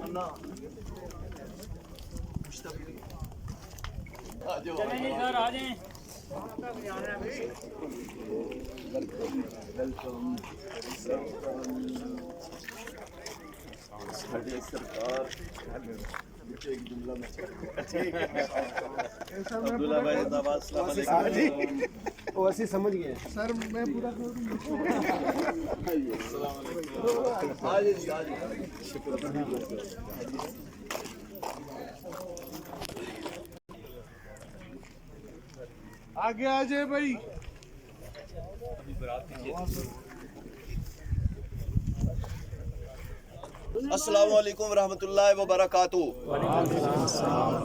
عبداللہ بھائی السلام علیکم. وہ ایسے سمجھ گئے سر میں پورا آگے آ جائے بھائی. السلام علیکم ورحمۃ اللہ وبرکاتہ.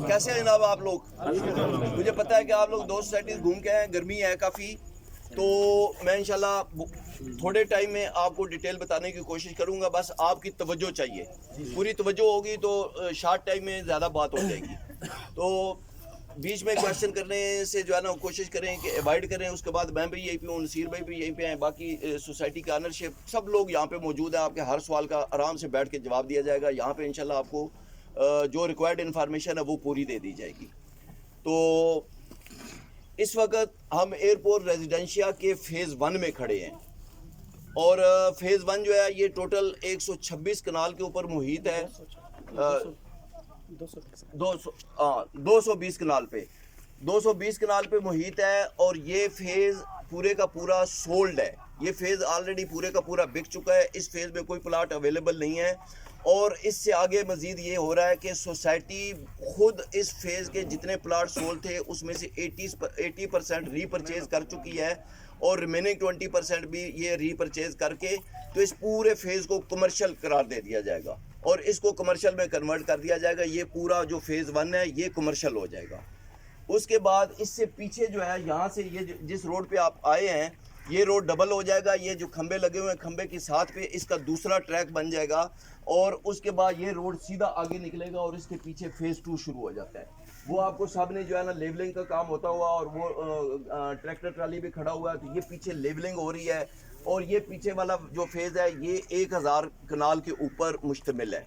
کیسے ہیں جناب آپ لوگ؟ مجھے پتا ہے کہ آپ لوگ دو سوسائٹیز گھوم کے ہیں, گرمی ہے کافی, تو میں انشاءاللہ تھوڑے ٹائم میں آپ کو ڈیٹیل بتانے کی کوشش کروں گا. بس آپ کی توجہ چاہیے, پوری توجہ ہوگی تو شارٹ ٹائم میں زیادہ بات ہو جائے گی. تو بیچ میں کویشچن کرنے سے جو ہے نا کوشش کریں کہ ایوائڈ کریں. اس کے بعد میں بھی یہیں پہ ہوں, نصیر بھائی بھی یہیں پہ ہیں, باقی سوسائٹی کا آنرشپ سب لوگ یہاں پہ موجود ہیں. آپ کے ہر سوال کا آرام سے بیٹھ کے جواب دیا جائے گا. یہاں پہ انشاءاللہ آپ کو جو ریکوائرڈ انفارمیشن ہے وہ پوری دے دی جائے گی. تو اس وقت ہم ایئرپورٹ ریزیڈینشیا کے فیز 1 میں کھڑے ہیں, اور فیز 1 جو ہے یہ ٹوٹل 126 کنال کے اوپر محیط ہے. 220 کنال پہ 220 کنال پہ محیط ہے, اور یہ فیز پورے کا پورا سولڈ ہے. یہ فیز آلریڈی پورے کا پورا بک چکا ہے. اس فیز میں کوئی پلاٹ اویلیبل نہیں ہے, اور اس سے آگے مزید یہ ہو رہا ہے کہ سوسائٹی خود اس فیز کے جتنے پلاٹ سولڈ تھے اس میں سے 80% ری پرچیز کر چکی ہے, اور ریمیننگ 20% بھی یہ ری پرچیز کر کے تو اس پورے فیز کو کمرشل قرار دے دیا جائے گا, اور اس کو کمرشل میں کنورٹ کر دیا جائے گا. یہ پورا جو فیز 1 ہے یہ کمرشل ہو جائے گا. اس کے بعد اس سے پیچھے جو ہے یہاں سے یہ جس روڈ پہ آپ آئے ہیں یہ روڈ ڈبل ہو جائے گا. یہ جو کھمبے لگے ہوئے ہیں کھمبے کے ساتھ پہ اس کا دوسرا ٹریک بن جائے گا, اور اس کے بعد یہ روڈ سیدھا آگے نکلے گا, اور اس کے پیچھے فیز 2 شروع ہو جاتا ہے. وہ آپ کو سامنے جو ہے نا لیولنگ کا کام ہوتا ہوا, اور وہ ٹریکٹر ٹرالی بھی کھڑا ہوا ہے, تو یہ پیچھے لیولنگ ہو رہی ہے. اور یہ پیچھے والا جو فیز ہے یہ 1000 کنال کے اوپر مشتمل ہے.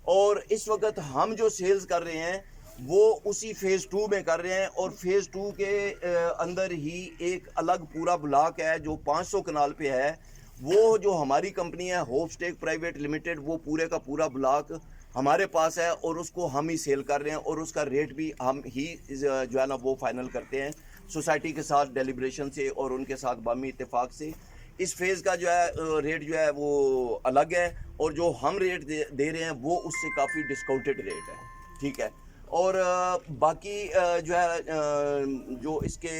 اور اس وقت ہم جو سیلز کر رہے ہیں وہ اسی فیز 2 میں کر رہے ہیں, اور فیز 2 کے اندر ہی ایک الگ پورا بلاک ہے جو 500 کنال پہ ہے. وہ جو ہماری کمپنی ہے ہوپ اسٹیک پرائیویٹ لمیٹڈ, وہ پورے کا پورا بلاک ہمارے پاس ہے, اور اس کو ہم ہی سیل کر رہے ہیں, اور اس کا ریٹ بھی ہم ہی جو ہے نا وہ فائنل کرتے ہیں سوسائٹی کے ساتھ ڈیلیبریشن سے اور ان کے ساتھ باہمی اتفاق سے. اس فیز کا جو ہے ریٹ جو ہے وہ الگ ہے, اور جو ہم ریٹ دے رہے ہیں وہ اس سے کافی ڈسکاؤنٹڈ ریٹ ہے, ٹھیک ہے. اور باقی جو ہے جو اس کے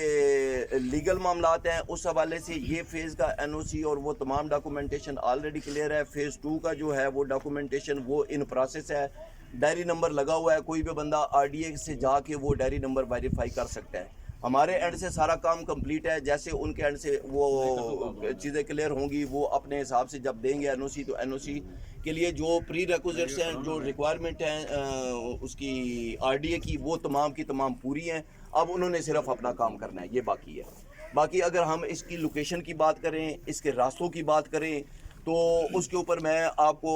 لیگل معاملات ہیں اس حوالے سے یہ فیز کا این او سی اور وہ تمام ڈاکومنٹیشن آلریڈی کلیئر ہے. فیز 2 کا جو ہے وہ ڈاکومنٹیشن وہ ان پروسیس ہے. ڈائری نمبر لگا ہوا ہے, کوئی بھی بندہ آر ڈی اے سے جا کے وہ ڈائری نمبر ویریفائی کر سکتا ہے. ہمارے اینڈ سے سارا کام کمپلیٹ ہے, جیسے ان کے اینڈ سے وہ چیزیں کلیئر ہوں گی وہ اپنے حساب سے جب دیں گے این او سی, تو این او سی کے لیے جو پری ریکوزٹس ہیں, جو ریکوائرمنٹ ہیں اس کی آر ڈی اے کی, وہ تمام کی تمام پوری ہیں. اب انہوں نے صرف اپنا کام کرنا ہے, یہ باقی ہے. باقی اگر ہم اس کی لوکیشن کی بات کریں, اس کے راستوں کی بات کریں, تو اس کے اوپر میں آپ کو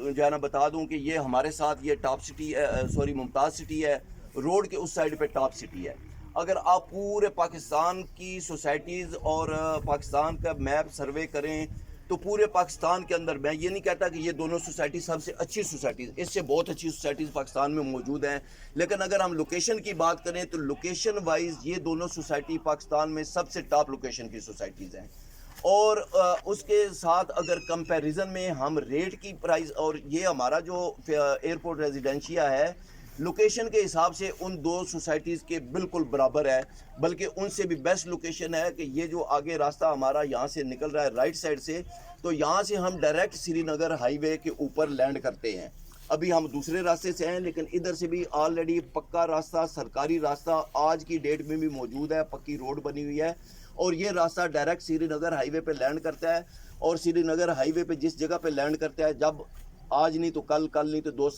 جو ہے نا بتا دوں کہ یہ ہمارے ساتھ یہ ٹاپ سٹی ہے, ممتاز سٹی ہے, روڈ کے اس سائڈ پہ ٹاپ سٹی ہے. اگر آپ پورے پاکستان کی سوسائٹیز اور پاکستان کا میپ سروے کریں تو پورے پاکستان کے اندر, میں یہ نہیں کہتا کہ یہ دونوں سوسائٹی سب سے اچھی سوسائٹیز, اس سے بہت اچھی سوسائٹیز پاکستان میں موجود ہیں, لیکن اگر ہم لوکیشن کی بات کریں تو لوکیشن وائز یہ دونوں سوسائٹی پاکستان میں سب سے ٹاپ لوکیشن کی سوسائٹیز ہیں. اور اس کے ساتھ اگر کمپیریزن میں ہم ریٹ کی پرائز, اور یہ ہمارا جو ایئرپورٹ ریزیڈینشیا ہے لوکیشن کے حساب سے ان دو سوسائٹیز کے بالکل برابر ہے, بلکہ ان سے بھی بیسٹ لوکیشن ہے کہ یہ جو آگے راستہ ہمارا یہاں سے نکل رہا ہے رائٹ سائڈ سے, تو یہاں سے ہم ڈائریکٹ سری نگر ہائی وے کے اوپر لینڈ کرتے ہیں. ابھی ہم دوسرے راستے سے ہیں, لیکن ادھر سے بھی آلریڈی پکا راستہ, سرکاری راستہ آج کی ڈیٹ میں بھی موجود ہے, پکی روڈ بنی ہوئی ہے, اور یہ راستہ ڈائریکٹ سری نگر ہائی وے پہ لینڈ کرتا ہے. اور سری نگر ہائی وے پہ جس جگہ پہ لینڈ کرتا ہے, جب آج نہیں تو کل, کل نہیں تو 2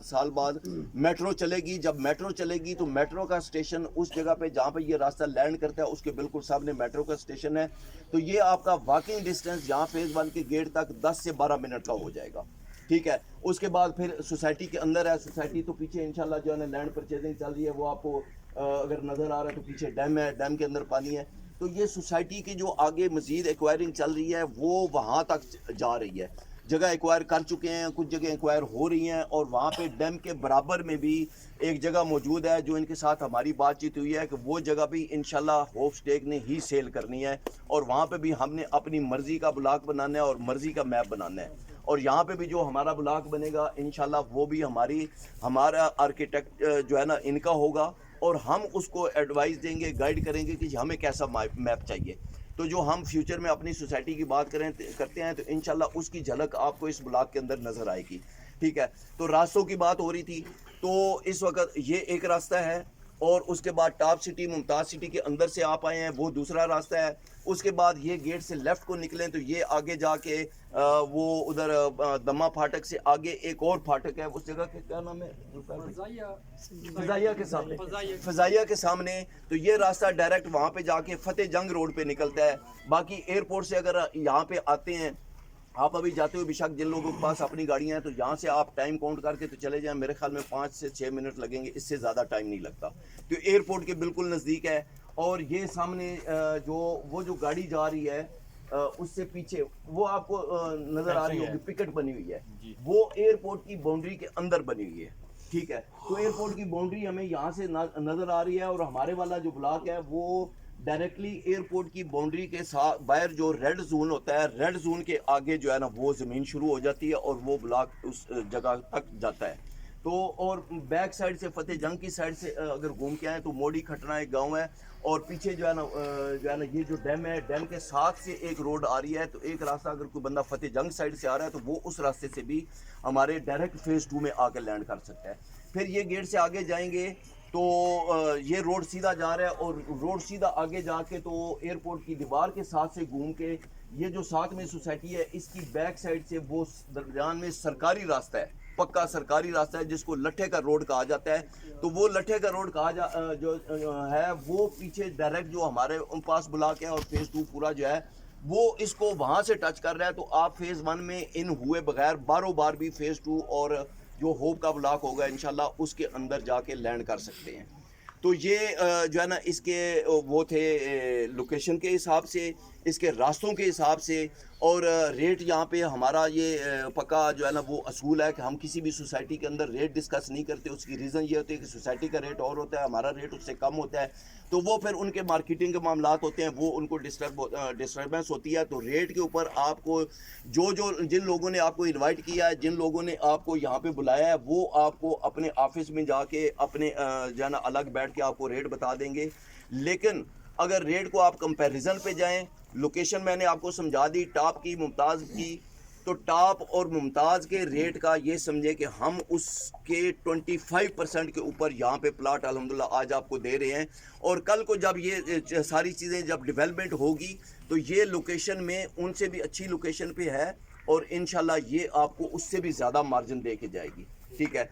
سال بعد میٹرو چلے گی, جب میٹرو چلے گی تو میٹرو کا اسٹیشن اس جگہ پہ جہاں پہ یہ راستہ لینڈ کرتا ہے اس کے بالکل سامنے میٹرو کا اسٹیشن ہے. تو یہ آپ کا واکنگ ڈسٹینس یہاں فیز 1 کے گیٹ تک 10 سے 12 منٹ کا ہو جائے گا, ٹھیک ہے. اس کے بعد پھر سوسائٹی کے اندر ہے, سوسائٹی تو پیچھے انشاءاللہ جو ہے نا لینڈ پرچیزنگ چل رہی ہے, وہ آپ کو اگر نظر آ رہا ہے تو پیچھے ڈیم ہے, ڈیم کے اندر پانی ہے. تو یہ سوسائٹی کی جو آگے مزید ایکوائرنگ چل رہی ہے وہ وہاں تک جا رہی ہے. جگہ ایکوائر کر چکے ہیں, کچھ جگہ ایکوائر ہو رہی ہیں, اور وہاں پہ ڈیم کے برابر میں بھی ایک جگہ موجود ہے جو ان کے ساتھ ہماری بات چیت ہوئی ہے کہ وہ جگہ بھی انشاءاللہ ہوپ اسٹیک نے ہی سیل کرنی ہے, اور وہاں پہ بھی ہم نے اپنی مرضی کا بلاک بنانا ہے اور مرضی کا میپ بنانا ہے. اور یہاں پہ بھی جو ہمارا بلاک بنے گا انشاءاللہ وہ بھی ہمارا آرکیٹیکٹ جو ہے نا ان کا ہوگا, اور ہم اس کو ایڈوائز دیں گے, گائیڈ کریں گے کہ ہمیں کیسا میپ چاہیے. تو جو ہم فیوچر میں اپنی سوسائٹی کی بات کرتے ہیں تو انشاءاللہ اس کی جھلک آپ کو اس بلاک کے اندر نظر آئے گی. ٹھیک ہے. تو راستوں کی بات ہو رہی تھی, تو اس وقت یہ ایک راستہ ہے, اور اس کے بعد ٹاپ سٹی ممتاز سٹی کے اندر سے آپ آئے ہیں وہ دوسرا راستہ ہے. اس کے بعد یہ گیٹ سے لیفٹ کو نکلیں تو یہ آگے جا کے وہ ادھر دما پھاٹک سے آگے ایک اور پھاٹک ہے, اس جگہ کے کیا نام ہے, فضائیہ کے سامنے, فضائیہ کے سامنے. تو یہ راستہ ڈائریکٹ وہاں پہ جا کے فتح جنگ روڈ پہ نکلتا ہے. باقی ایئرپورٹ سے اگر یہاں پہ آتے ہیں آپ ابھی جاتے ہوئے بے شک جن لوگوں کے پاس اپنی گاڑیاں ہیں تو یہاں سے آپ ٹائم کاؤنٹ کر کے تو چلے جائیں, میرے خیال میں 5 سے 6 منٹ لگیں گے, اس سے زیادہ ٹائم نہیں لگتا. تو ایئرپورٹ کے بالکل نزدیک ہے. اور یہ سامنے جو گاڑی جا رہی ہے اس سے پیچھے وہ آپ کو نظر آ رہی ہوگی پکٹ بنی ہوئی ہے, وہ ایئرپورٹ کی باؤنڈری کے اندر بنی ہوئی ہے. ٹھیک ہے. تو ایئرپورٹ کی باؤنڈری ہمیں یہاں سے نظر آ رہی ہے, اور ہمارے والا جو بلاک ہے وہ ڈائریکٹلی ایئرپورٹ کی باؤنڈری کے ساتھ باہر جو ریڈ زون ہوتا ہے, ریڈ زون کے آگے جو ہے نا وہ زمین شروع ہو جاتی ہے اور وہ بلاک اس جگہ تک جاتا ہے. تو اور بیک سائڈ سے فتح جنگ کی سائڈ سے اگر گھوم کے آئیں تو موڑی کھٹنا ایک گاؤں ہے, اور پیچھے جو ہے نا یہ جو ڈیم ہے, ڈیم کے ساتھ سے ایک روڈ آ رہی ہے. تو ایک راستہ اگر کوئی بندہ فتح جنگ سائڈ سے آ رہا ہے تو وہ اس راستے سے بھی ہمارے ڈائریکٹ فیز 2 میں آ کے لینڈ کر سکتا ہے. پھر یہ گیٹ سے آگے جائیں گے تو یہ روڈ سیدھا جا رہا ہے, اور روڈ سیدھا آگے جا کے تو ایئرپورٹ کی دیوار کے ساتھ سے گھوم کے یہ جو ساتھ میں سوسائٹی ہے اس کی بیک سائڈ سے وہ درمیان میں سرکاری راستہ ہے, پکا سرکاری راستہ ہے جس کو لٹھے کا روڈ کہا جاتا ہے. تو وہ لٹھے کا روڈ جو ہے وہ پیچھے ڈائریکٹ جو ہمارے پاس بلاک ہے اور فیز 2 پورا جو ہے وہ اس کو وہاں سے ٹچ کر رہا ہے. تو آپ فیز 1 میں ان ہوئے بغیر باروں بار بھی فیز 2 اور جو ہوپ کا بلاک ہوگا انشاءاللہ اس کے اندر جا کے لینڈ کر سکتے ہیں. تو یہ جو ہے نا اس کے وہ تھے لوکیشن کے حساب سے, اس کے راستوں کے حساب سے, اور ریٹ یہاں پہ ہمارا یہ پکا جو ہے نا وہ اصول ہے کہ ہم کسی بھی سوسائٹی کے اندر ریٹ ڈسکس نہیں کرتے. اس کی ریزن یہ ہوتی ہے کہ سوسائٹی کا ریٹ اور ہوتا ہے, ہمارا ریٹ اس سے کم ہوتا ہے. تو وہ پھر ان کے مارکیٹنگ کے معاملات ہوتے ہیں, وہ ان کو ڈسٹربنس ہوتی ہے. تو ریٹ کے اوپر آپ کو جن لوگوں نے آپ کو انوائٹ کیا ہے, جن لوگوں نے آپ کو یہاں پہ بلایا ہے, وہ آپ کو اپنے آفس میں جا کے اپنے جو ہے نا الگ بیٹھ کے آپ کو ریٹ بتا دیں گے. لیکن اگر ریٹ کو آپ کمپیریزن پہ جائیں, لوکیشن میں نے آپ کو سمجھا دی ٹاپ کی ممتاز کی, تو ٹاپ اور ممتاز کے ریٹ کا یہ سمجھے کہ ہم اس کے 25% کے اوپر یہاں پہ پلاٹ الحمدللہ آج آپ کو دے رہے ہیں. اور کل کو جب یہ ساری چیزیں جب ڈیولپمنٹ ہوگی تو یہ لوکیشن میں ان سے بھی اچھی لوکیشن پہ ہے, اور انشاءاللہ یہ آپ کو اس سے بھی زیادہ مارجن دے کے جائے گی. ٹھیک ہے.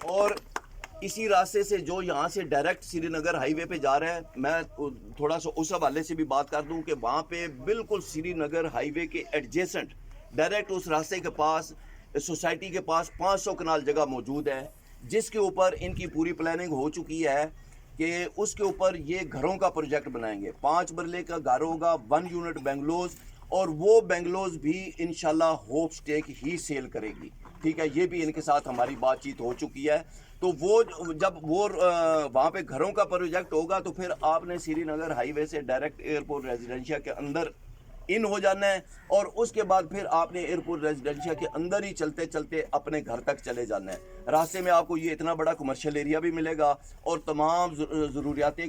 اور اسی راستے سے جو یہاں سے ڈائریکٹ سری نگر ہائی وے پہ جا رہا ہے, میں تھوڑا سا اس حوالے سے بھی بات کر دوں کہ وہاں پہ بالکل سری نگر ہائی وے کے ایڈجیسنٹ ڈائریکٹ اس راستے کے پاس سوسائٹی کے پاس 500 کنال جگہ موجود ہے, جس کے اوپر ان کی پوری پلاننگ ہو چکی ہے کہ اس کے اوپر یہ گھروں کا پروجیکٹ بنائیں گے. 5 مرلے کا گھر ہوگا, 1 یونٹ بنگلوز, اور وہ بنگلوز بھی انشاءاللہ ہوپ اسٹیک ہی سیل کرے گی. ٹھیک ہے. یہ بھی ان کے ساتھ ہماری بات چیت ہو چکی ہے. تو وہ جب وہ وہاں پہ گھروں کا پروجیکٹ ہوگا تو پھر آپ نے سری نگر ہائی وے سے ڈائریکٹ ایئرپورٹ ریزیڈنشیا کے اندر ان ہو جانا ہے, اور اس کے بعد پھر آپ نے ایئرپورٹ ریزیڈنشیا کے اندر ہی چلتے چلتے اپنے گھر تک چلے جانا ہے. راستے میں آپ کو یہ اتنا بڑا کمرشل ایریا بھی ملے گا, اور تمام ضروریات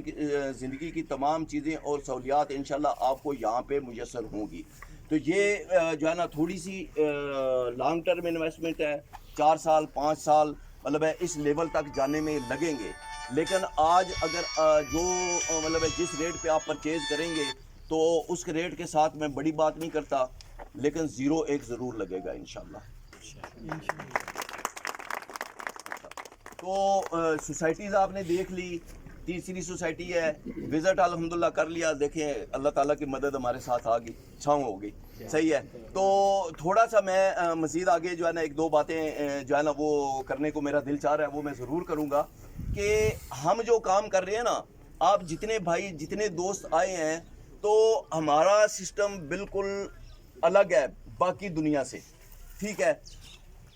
زندگی کی تمام چیزیں اور سہولیات انشاءاللہ آپ کو یہاں پہ میسر ہوں گی. تو یہ جو ہے نا تھوڑی سی لانگ ٹرم انویسٹمنٹ ہے, 4 سال 5 سال مطلب ہے اس لیول تک جانے میں لگیں گے. لیکن آج اگر جو مطلب ہے جس ریٹ پہ آپ پرچیز کریں گے تو اس کے ریٹ کے ساتھ میں بڑی بات نہیں کرتا, لیکن 0-1 ضرور لگے گا انشاءاللہ. تو سوسائٹیز آپ نے دیکھ لی, تیسری سوسائٹی ہے, وزٹ الحمدللہ کر لیا, دیکھیں اللہ تعالیٰ کی مدد ہمارے ساتھ آ گئی, چھاؤں ہو گئی, صحیح ہے. تو تھوڑا سا میں مزید آگے جو ہے نا ایک دو باتیں جو ہے نا وہ کرنے کو میرا دل چاہ رہا ہے, وہ میں ضرور کروں گا. کہ ہم جو کام کر رہے ہیں نا, آپ جتنے بھائی جتنے دوست آئے ہیں, تو ہمارا سسٹم بالکل الگ ہے باقی دنیا سے, ٹھیک ہے.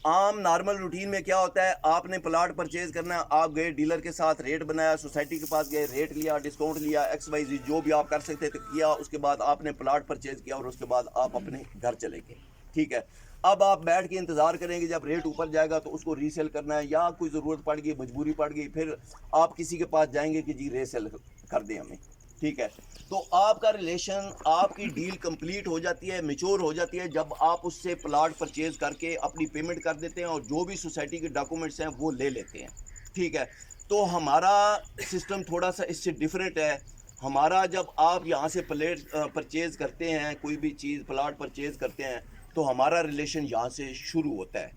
عام نارمل روٹین میں کیا ہوتا ہے, آپ نے پلاٹ پرچیز کرنا ہے, آپ گئے ڈیلر کے ساتھ ریٹ بنایا, سوسائٹی کے پاس گئے ریٹ لیا, ڈسکاؤنٹ لیا, ایکس وائی زی جو بھی آپ کر سکتے تھے کیا, اس کے بعد آپ نے پلاٹ پرچیز کیا اور اس کے بعد آپ اپنے گھر چلے گئے, ٹھیک ہے. اب آپ بیٹھ کے انتظار کریں گے جب ریٹ اوپر جائے گا تو اس کو ری سیل کرنا ہے, یا کوئی ضرورت پڑ گئی, مجبوری پڑ گئی, پھر آپ کسی کے پاس جائیں گے کہ جی ری سیل کر دیں ہمیں, ٹھیک ہے. تو آپ کا ریلیشن, آپ کی ڈیل کمپلیٹ ہو جاتی ہے, میچور ہو جاتی ہے جب آپ اس سے پلاٹ پرچیز کر کے اپنی پیمنٹ کر دیتے ہیں اور جو بھی سوسائٹی کے ڈاکومنٹس ہیں وہ لے لیتے ہیں, ٹھیک ہے. تو ہمارا سسٹم تھوڑا سا اس سے ڈیفرنٹ ہے. ہمارا جب آپ یہاں سے پلیٹ پرچیز کرتے ہیں, کوئی بھی چیز پلاٹ پرچیز کرتے ہیں, تو ہمارا ریلیشن یہاں سے شروع ہوتا ہے,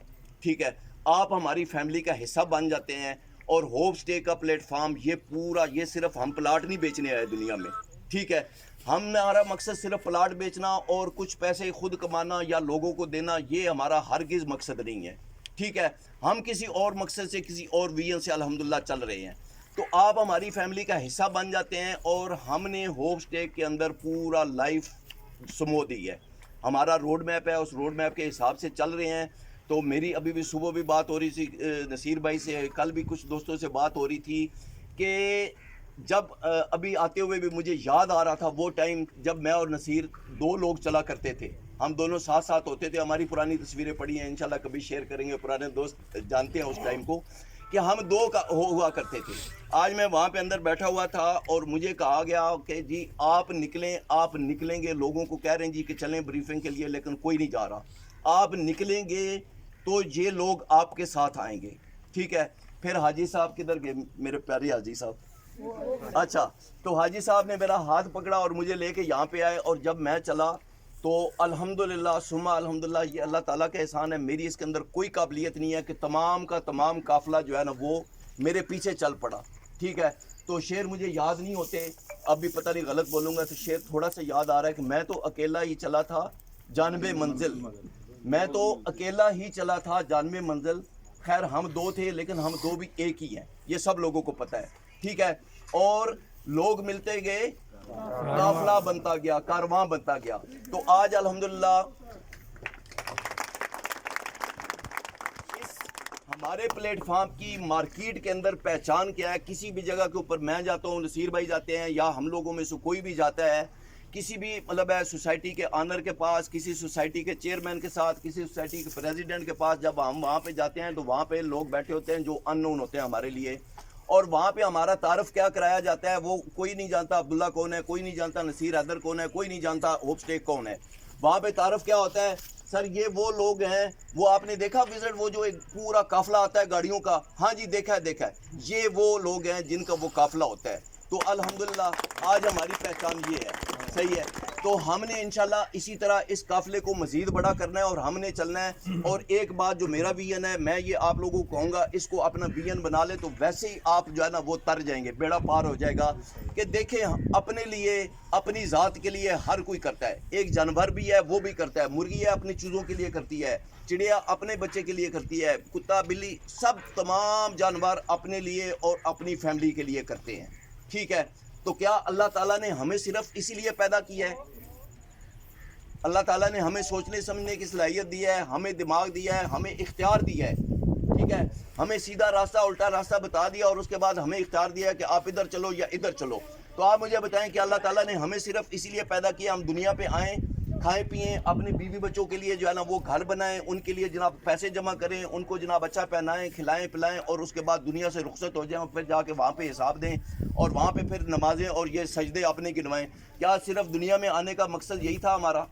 ٹھیک ہے. آپ ہماری فیملی کا حصہ بن جاتے ہیں. اور ہوپ اسٹے کا پلیٹ فارم یہ پورا, یہ صرف ہم پلاٹ نہیں بیچنے آئے دنیا میں, ٹھیک ہے. ہمارا مقصد صرف پلاٹ بیچنا اور کچھ پیسے خود کمانا یا لوگوں کو دینا, یہ ہمارا ہرگز مقصد نہیں ہے, ٹھیک ہے. ہم کسی اور مقصد سے, کسی اور ویژن سے الحمدللہ چل رہے ہیں. تو آپ ہماری فیملی کا حصہ بن جاتے ہیں, اور ہم نے ہوپ اسٹے کے اندر پورا لائف سمو دی ہے. ہمارا روڈ میپ ہے, اس روڈ میپ کے حساب سے چل رہے ہیں. تو میری ابھی بھی صبح بھی بات ہو رہی تھی نصیر بھائی سے, کل بھی کچھ دوستوں سے بات ہو رہی تھی, کہ جب ابھی آتے ہوئے بھی مجھے یاد آ رہا تھا وہ ٹائم جب میں اور نصیر دو لوگ چلا کرتے تھے, ہم دونوں ساتھ ساتھ ہوتے تھے. ہماری پرانی تصویریں پڑی ہیں, انشاءاللہ کبھی شیئر کریں گے, پرانے دوست جانتے ہیں اس ٹائم کو, کہ ہم دو ہوا کرتے تھے. آج میں وہاں پہ اندر بیٹھا ہوا تھا اور مجھے کہا گیا کہ جی آپ نکلیں, آپ نکلیں گے, لوگوں کو کہہ رہے ہیں جی کہ چلیں بریفنگ کے لیے, لیکن کوئی نہیں جا رہا. آپ نکلیں گے تو یہ لوگ آپ کے ساتھ آئیں گے, ٹھیک ہے. پھر حاجی صاحب کدھر گئے, میرے پیارے حاجی صاحب, اچھا. تو حاجی صاحب نے میرا ہاتھ پکڑا اور مجھے لے کے یہاں پہ آئے, اور جب میں چلا تو الحمدللہ ثم الحمدللہ, یہ اللہ تعالیٰ کا احسان ہے, میری اس کے اندر کوئی قابلیت نہیں ہے کہ تمام کا تمام قافلہ جو ہے نا وہ میرے پیچھے چل پڑا, ٹھیک ہے. تو شعر مجھے یاد نہیں ہوتے, اب بھی پتہ نہیں غلط بولوں گا, تو شعر تھوڑا سا یاد آ رہا ہے کہ میں تو اکیلا ہی چلا تھا جانب منزل, میں تو اکیلا ہی چلا تھا جانب منزل. خیر ہم دو تھے لیکن ہم دو بھی ایک ہی ہیں, یہ سب لوگوں کو پتہ ہے, ٹھیک ہے. اور لوگ ملتے گئے, قافلہ بنتا گیا, کارواں بنتا گیا. تو آج الحمدللہ ہمارے پلیٹ فارم کی مارکیٹ کے اندر پہچان کیا ہے. کسی بھی جگہ کے اوپر میں جاتا ہوں, نصیر بھائی جاتے ہیں, یا ہم لوگوں میں سے کوئی بھی جاتا ہے کسی بھی مطلب ہے سوسائٹی کے آنر کے پاس, کسی سوسائٹی کے چیئرمین کے ساتھ, کسی سوسائٹی کے پریزیڈنٹ کے پاس, جب ہم وہاں پہ جاتے ہیں تو وہاں پہ لوگ بیٹھے ہوتے ہیں جو ان نون ہوتے ہیں ہمارے لیے, اور وہاں پہ ہمارا تعارف کیا کرایا جاتا ہے, وہ کوئی نہیں جانتا عبداللہ کون ہے, کوئی نہیں جانتا نصیر حیدر کون ہے, کوئی نہیں جانتا ہوپ اسٹے کون ہے. وہاں پہ تعارف کیا ہوتا ہے, سر یہ وہ لوگ ہیں, وہ آپ نے دیکھا وزٹ, وہ جو ایک پورا قافلہ آتا ہے گاڑیوں کا, ہاں جی دیکھا ہے, یہ وہ لوگ ہیں جن کا وہ قافلہ ہوتا ہے. تو الحمدللہ آج ہماری پہچان یہ ہے, صحیح ہے. تو ہم نے انشاءاللہ اسی طرح اس قافلے کو مزید بڑا کرنا ہے اور ہم نے چلنا ہے. اور ایک بات جو میرا ویژن ہے, میں یہ آپ لوگوں کو کہوں گا, اس کو اپنا ویژن بنا لے تو ویسے ہی آپ جو ہے نا وہ تر جائیں گے, بیڑا پار ہو جائے گا. کہ دیکھیں اپنے لیے, اپنی ذات کے لیے ہر کوئی کرتا ہے, ایک جانور بھی ہے وہ بھی کرتا ہے, مرغی ہے اپنی چیزوں کے لیے کرتی ہے, چڑیا اپنے بچے کے لیے کرتی ہے, کتا بلی سب تمام جانور اپنے لیے اور اپنی فیملی کے لیے کرتے ہیں, ٹھیک ہے. تو کیا اللہ تعالیٰ نے ہمیں صرف اسی لیے پیدا کیا ہے؟ اللہ تعالیٰ نے ہمیں سوچنے سمجھنے کی صلاحیت دی ہے, ہمیں دماغ دیا ہے, ہمیں اختیار دیا ہے, ٹھیک ہے. ہمیں سیدھا راستہ الٹا راستہ بتا دیا, اور اس کے بعد ہمیں اختیار دیا ہے کہ آپ ادھر چلو یا ادھر چلو. تو آپ مجھے بتائیں کہ اللہ تعالیٰ نے ہمیں صرف اسی لیے پیدا کیا ہم دنیا پہ آئیں, کھائیں پئیں, اپنے بیوی بچوں کے لیے جو ہے نا وہ گھر بنائیں, ان کے لیے جناب پیسے جمع کریں, ان کو جناب اچھا پہنائیں, کھلائیں پلائیں, اور اس کے بعد دنیا سے رخصت ہو جائیں, اور پھر جا کے وہاں پہ حساب دیں, اور وہاں پہ پھر نمازیں اور یہ سجدے اپنے گنوائیں. کیا صرف دنیا میں آنے کا مقصد یہی تھا ہمارا؟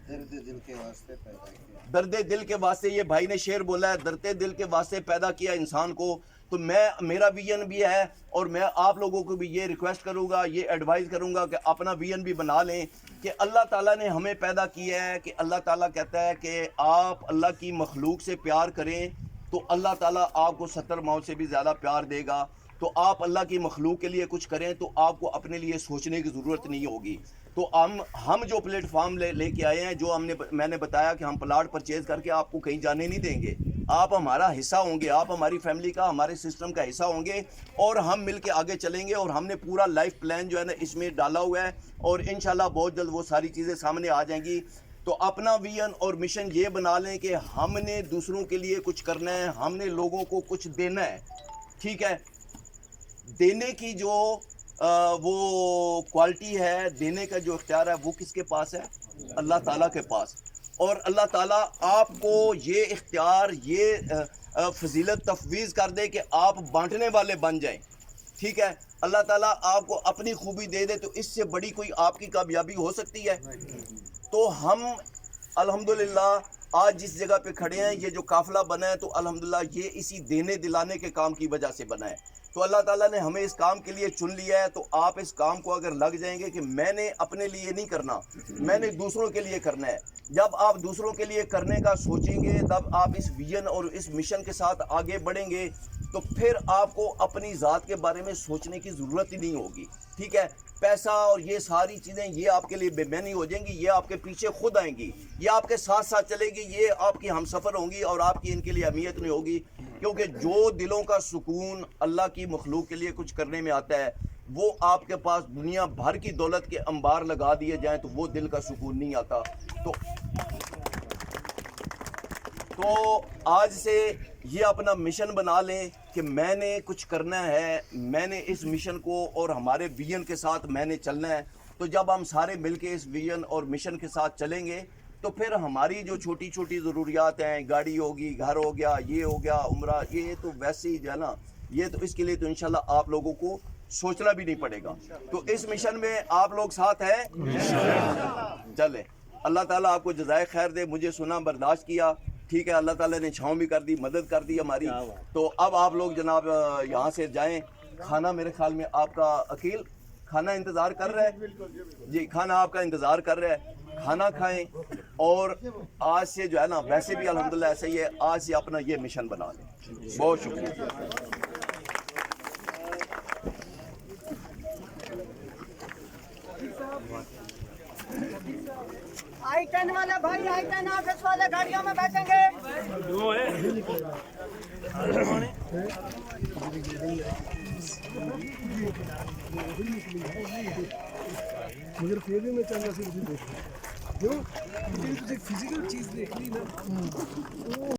درد دل کے واسطے پیدا کیا, درد دل کے واسطے, یہ بھائی نے شعر بولا ہے, درد دل کے واسطے پیدا کیا انسان کو. تو میرا ویژن بھی ہے, اور میں آپ لوگوں کو بھی یہ ریکویسٹ کروں گا, یہ ایڈوائز کروں گا کہ اپنا ویژن بھی بنا لیں کہ اللہ تعالیٰ نے ہمیں پیدا کیا ہے, کہ اللہ تعالیٰ کہتا ہے کہ آپ اللہ کی مخلوق سے پیار کریں تو اللہ تعالیٰ آپ کو 70 ماؤں سے بھی زیادہ پیار دے گا. تو تو آپ اللہ کی مخلوق کے لیے کچھ کریں تو آپ کو اپنے لیے سوچنے کی ضرورت نہیں ہوگی. تو ہم جو پلیٹ فارم لے کے آئے ہیں, جو میں نے بتایا کہ ہم پلاٹ پرچیز کر کے آپ کو کہیں جانے نہیں دیں گے, آپ ہمارا حصہ ہوں گے, آپ ہماری فیملی کا, ہمارے سسٹم کا حصہ ہوں گے, اور ہم مل کے آگے چلیں گے. اور ہم نے پورا لائف پلان جو ہے نا اس میں ڈالا ہوا ہے, اور انشاءاللہ بہت جلد وہ ساری چیزیں سامنے آ جائیں گی. تو اپنا ویژن اور مشن یہ بنا لیں کہ ہم نے دوسروں کے لیے کچھ کرنا ہے, ہم نے لوگوں کو کچھ دینا ہے. ٹھیک ہے, دینے کی جو وہ کوالٹی ہے, دینے کا جو اختیار ہے, وہ کس کے پاس ہے؟ اللہ تعالیٰ کے پاس. اور اللہ تعالیٰ آپ کو یہ اختیار, یہ فضیلت تفویض کر دے کہ آپ بانٹنے والے بن جائیں. ٹھیک ہے, اللہ تعالیٰ آپ کو اپنی خوبی دے دے, تو اس سے بڑی کوئی آپ کی کامیابی ہو سکتی ہے؟ تو ہم الحمدللہ آج جس جگہ پہ کھڑے ہیں, یہ جو قافلہ بنا ہے, تو الحمدللہ یہ اسی دینے دلانے کے کام کی وجہ سے بنا ہے. تو اللہ تعالیٰ نے ہمیں اس کام کے لیے چن لیا ہے. تو آپ اس کام کو اگر لگ جائیں گے کہ میں نے اپنے لیے نہیں کرنا, میں نے دوسروں کے لیے کرنا ہے, جب آپ دوسروں کے لیے کرنے کا سوچیں گے, تب آپ اس ویژن اور اس مشن کے ساتھ آگے بڑھیں گے, تو پھر آپ کو اپنی ذات کے بارے میں سوچنے کی ضرورت ہی نہیں ہوگی. ٹھیک ہے, پیسہ اور یہ ساری چیزیں یہ آپ کے لیے بے معنی ہو جائیں گی, یہ آپ کے پیچھے خود آئیں گی, یہ آپ کے ساتھ ساتھ چلے گی, یہ آپ کی ہم سفر ہوں گی, اور آپ کی ان کے لیے اہمیت نہیں ہوگی. کیونکہ جو دلوں کا سکون اللہ کی مخلوق کے لیے کچھ کرنے میں آتا ہے, وہ آپ کے پاس دنیا بھر کی دولت کے انبار لگا دیے جائیں تو وہ دل کا سکون نہیں آتا. تو آج سے یہ اپنا مشن بنا لیں کہ میں نے کچھ کرنا ہے, میں نے اس مشن کو اور ہمارے ویژن کے ساتھ میں نے چلنا ہے. تو جب ہم سارے مل کے اس ویژن اور مشن کے ساتھ چلیں گے, تو پھر ہماری جو چھوٹی چھوٹی ضروریات ہیں, گاڑی ہوگی, گھر ہو گیا, یہ ہو گیا, عمرہ, یہ تو ویسے ہی جو ہے نا, یہ تو اس کے لیے تو انشاءاللہ آپ لوگوں کو سوچنا بھی نہیں پڑے گا. تو اس مشن میں آپ لوگ ساتھ ہیں چلیں. اللہ تعالیٰ آپ کو جزائے خیر دے, مجھے سنا برداشت کیا. ٹھیک ہے, اللہ تعالیٰ نے چھاؤں بھی کر دی, مدد کر دی ہماری. تو اب آپ لوگ جناب یہاں سے جائیں. کھانا میرے خیال میں آپ کا عقیل کھانا انتظار کر رہا ہے جی, کھانا آپ کا انتظار کر رہا ہے, کھانا کھائیں. اور آج سے جو ہے نا, ویسے بھی الحمدللہ ایسا ہی ہے, آج سے اپنا یہ مشن بنا لیں. بہت شکریہ. I-10 والے بھائی, I-10 آفس والے گاڑیوں میں بیٹھیں گے. مگر پھر بھی میں چاہتا سی دیکھوں کیوں, فزیکل چیز دیکھ لی نا.